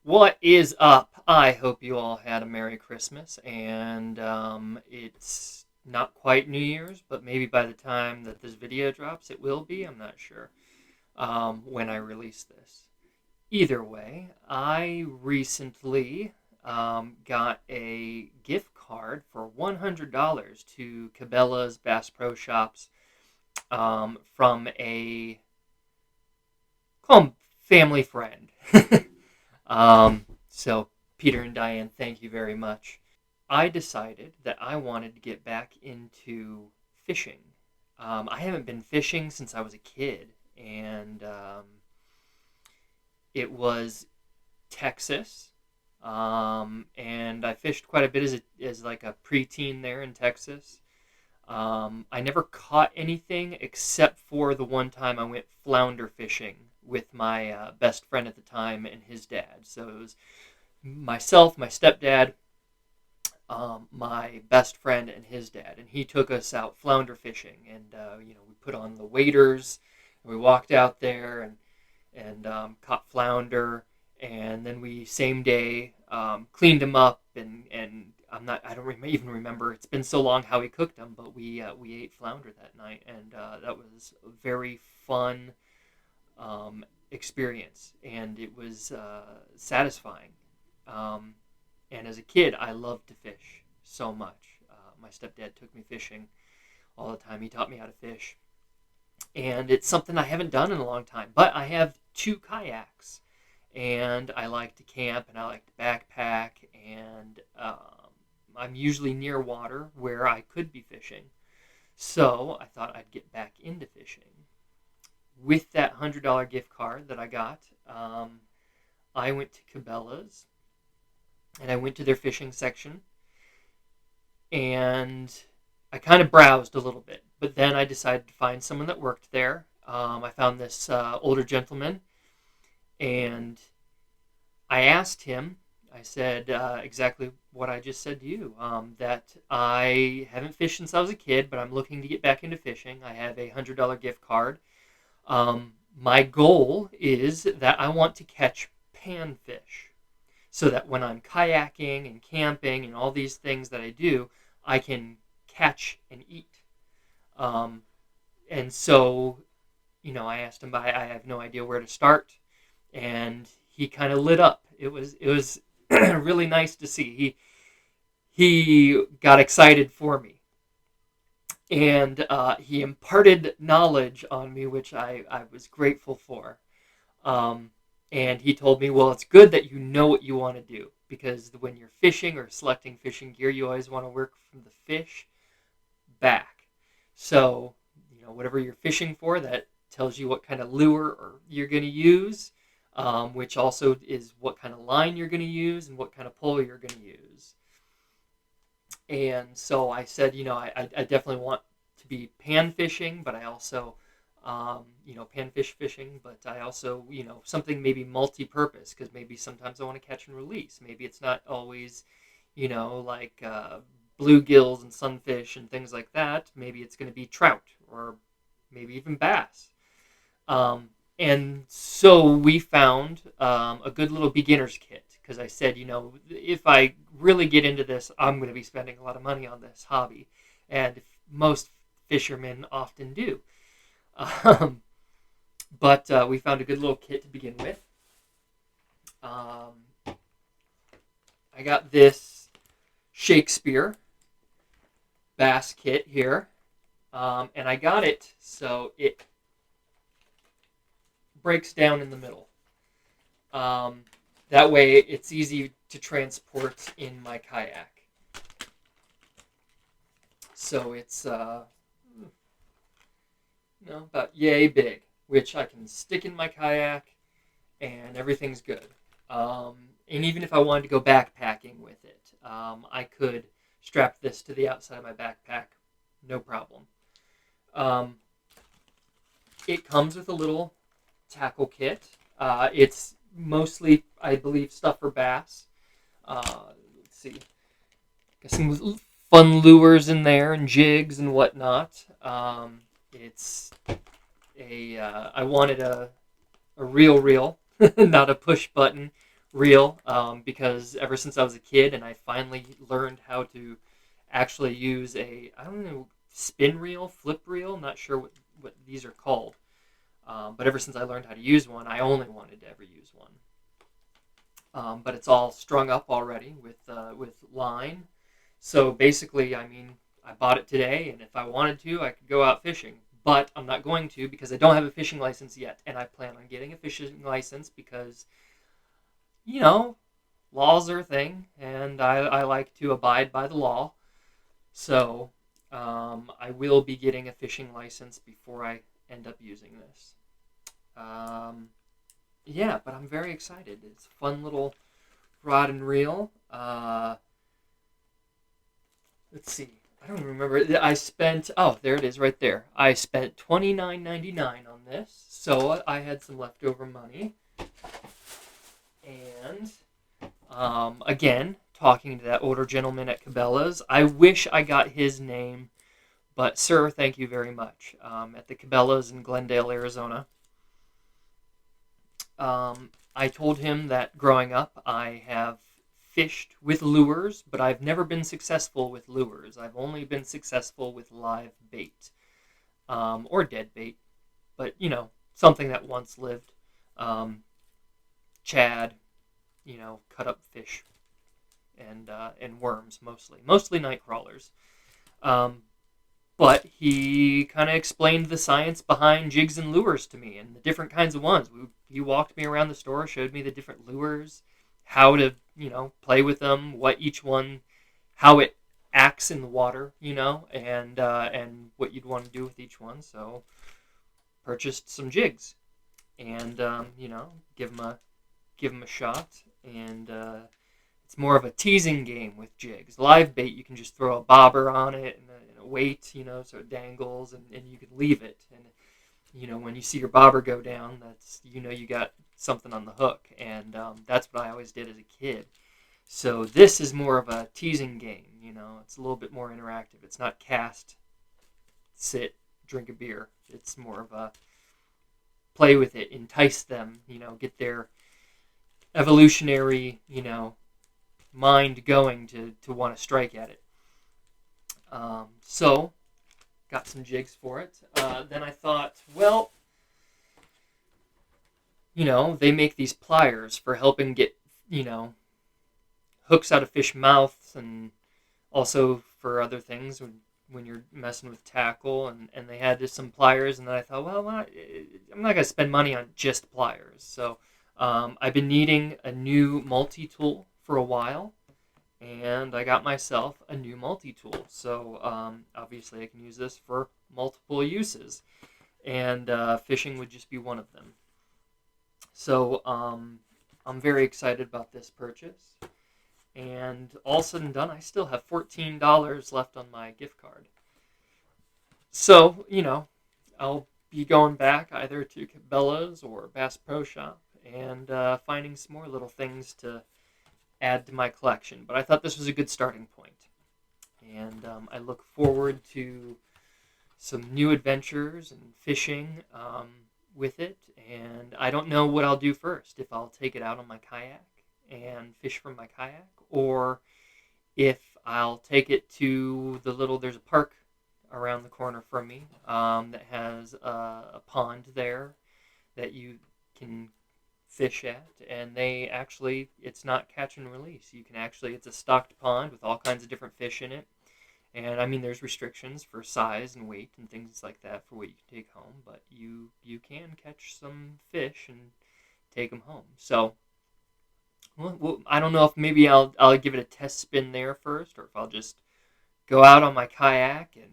What is up? I hope you all had a Merry Christmas, and it's not quite New Year's, but maybe by the time that this video drops, it will be. I'm not sure when I release this. Either way, I recently got a gift card for $100 to Cabela's Bass Pro Shops from a call 'em family friend. So, Peter and Diane, thank you very much. I decided that I wanted to get back into fishing. I haven't been fishing since I was a kid, and it was Texas. And I fished quite a bit as like a preteen there in Texas. I never caught anything except for the one time I went flounder fishing with my best friend at the time and his dad. So it was myself, my stepdad, my best friend, and his dad, and he took us out flounder fishing. And we put on the waders, and we walked out there and caught flounder, and then we same day cleaned them up and I don't even remember. It's been so long how we cooked them, but we ate flounder that night, and that was a very fun experience, and it was satisfying. And as a kid, I loved to fish so much. My stepdad took me fishing all the time. He taught me how to fish, and it's something I haven't done in a long time. But I have two kayaks, and I like to camp and I like to backpack, and I'm usually near water where I could be fishing. So I thought I'd get back into fishing. With that $100 gift card that I got, I went to Cabela's and I went to their fishing section, and I kind of browsed a little bit, but then I decided to find someone that worked there. I found this older gentleman, and I asked him, I said exactly what I just said to you, that I haven't fished since I was a kid, but I'm looking to get back into fishing. I have a $100 gift card. My goal is that I want to catch panfish so that when I'm kayaking and camping and all these things that I do, I can catch and eat. And so, I asked him, I have no idea where to start, and he kind of lit up. It was really nice to see. He got excited for me, and he imparted knowledge on me, which I was grateful for. And he told me, well, it's good that you know what you want to do, because when you're fishing or selecting fishing gear, you always want to work from the fish back. So, whatever you're fishing for, that tells you what kind of lure or you're going to use, which also is what kind of line you're going to use and what kind of pole you're going to use. And so I said, I definitely want to be pan fishing, but I also, panfish fishing, but I also, something maybe multi-purpose, because maybe sometimes I want to catch and release. Maybe it's not always, like bluegills and sunfish and things like that. Maybe it's going to be trout or maybe even bass. And so we found a good little beginner's kit, because I said, if I really get into this, I'm going to be spending a lot of money on this hobby. And most fishermen often do. But we found a good little kit to begin with. I got this Shakespeare bass kit here. And I got it so it breaks down in the middle. That way it's easy to transport in my kayak. So it's about yay big, which I can stick in my kayak and everything's good. And even if I wanted to go backpacking with it, I could strap this to the outside of my backpack, no problem. It comes with a little tackle kit. It's mostly, I believe, stuff for bass. Let's see. Got some fun lures in there and jigs and whatnot. It's I wanted a reel, not a push button reel, because ever since I was a kid and I finally learned how to actually use I don't know, spin reel, flip reel, I'm not sure what these are called. But ever since I learned how to use one, I only wanted to ever use one. But it's all strung up already with line. So basically, I mean, I bought it today, and if I wanted to, I could go out fishing. But I'm not going to because I don't have a fishing license yet, and I plan on getting a fishing license because, you know, laws are a thing, and I like to abide by the law. So I will be getting a fishing license before I end up using this. Um, yeah, but I'm very excited. It's a fun little rod and reel. Let's see. I don't remember. I spent. Oh, there it is, right there. I spent $29.99 on this, so I had some leftover money. And again, talking to that older gentleman at Cabela's, I wish I got his name, but sir, thank you very much. At the Cabela's in Glendale, Arizona. I told him that growing up, I have fished with lures, but I've never been successful with lures. I've only been successful with live bait, or dead bait, but something that once lived. Um, Chad, cut up fish and worms mostly night crawlers. Um, but he kind of explained the science behind jigs and lures to me and the different kinds of ones. He walked me around the store, showed me the different lures, how to play with them, what each one, how it acts in the water, and what you'd want to do with each one. So purchased some jigs and give them a shot and. It's more of a teasing game with jigs. Live bait, you can just throw a bobber on it and a weight, so it dangles, and you can leave it. And, when you see your bobber go down, that's, you got something on the hook. And that's what I always did as a kid. So this is more of a teasing game, It's a little bit more interactive. It's not cast, sit, drink a beer. It's more of a play with it, entice them, get their evolutionary, mind going to want to strike at it. So, got some jigs for it. Then I thought, well, they make these pliers for helping get, hooks out of fish mouths and also for other things when you're messing with tackle. And they had just some pliers, and then I thought, well, I'm not going to spend money on just pliers. So, I've been needing a new multi-tool for a while, and I got myself a new multi-tool. So obviously I can use this for multiple uses, and fishing would just be one of them. So I'm very excited about this purchase, and all said and done, I still have $14 left on my gift card. So, I'll be going back either to Cabela's or Bass Pro Shop and finding some more little things to add to my collection. But I thought this was a good starting point. And I look forward to some new adventures and fishing with it. And I don't know what I'll do first. If I'll take it out on my kayak and fish from my kayak, or if I'll take it to there's a park around the corner from me that has a pond there that you can fish at, and it's not catch and release. It's a stocked pond with all kinds of different fish in it, and I mean there's restrictions for size and weight and things like that for what you can take home, but you can catch some fish and take them home. So well, I don't know if maybe I'll give it a test spin there first, or if I'll just go out on my kayak and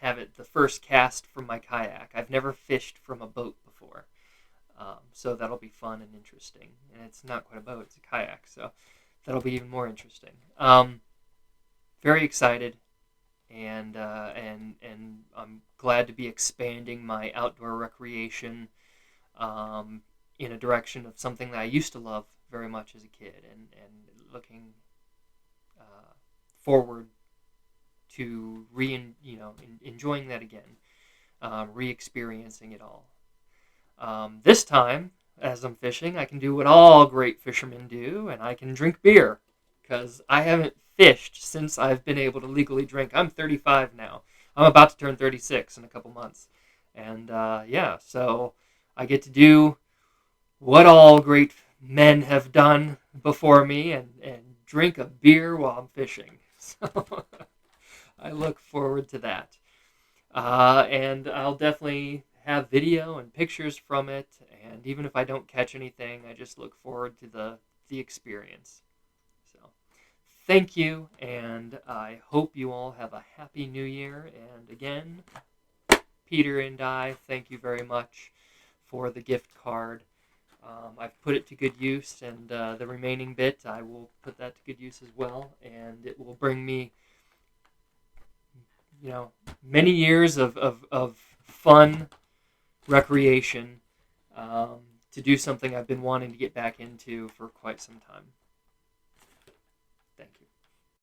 have it the first cast from my kayak. I've never fished from a boat before. So that'll be fun and interesting. And it's not quite a boat, it's a kayak. So that'll be even more interesting. Very excited. And I'm glad to be expanding my outdoor recreation in a direction of something that I used to love very much as a kid, and looking forward to enjoying that again, re-experiencing it all. This time, as I'm fishing. I can do what all great fishermen do, and I can drink beer because I haven't fished since I've been able to legally drink. I'm 35 now. I'm about to turn 36 in a couple months. And yeah, so I get to do what all great men have done before me and drink a beer while I'm fishing. So I look forward to that. And I'll definitely have video and pictures from it. And even if I don't catch anything, I just look forward to the experience. So thank you, and I hope you all have a happy new year. And again, Peter and I thank you very much for the gift card. I've put it to good use, and the remaining bit, I will put that to good use as well, and it will bring me, many years of fun recreation, to do something I've been wanting to get back into for quite some time.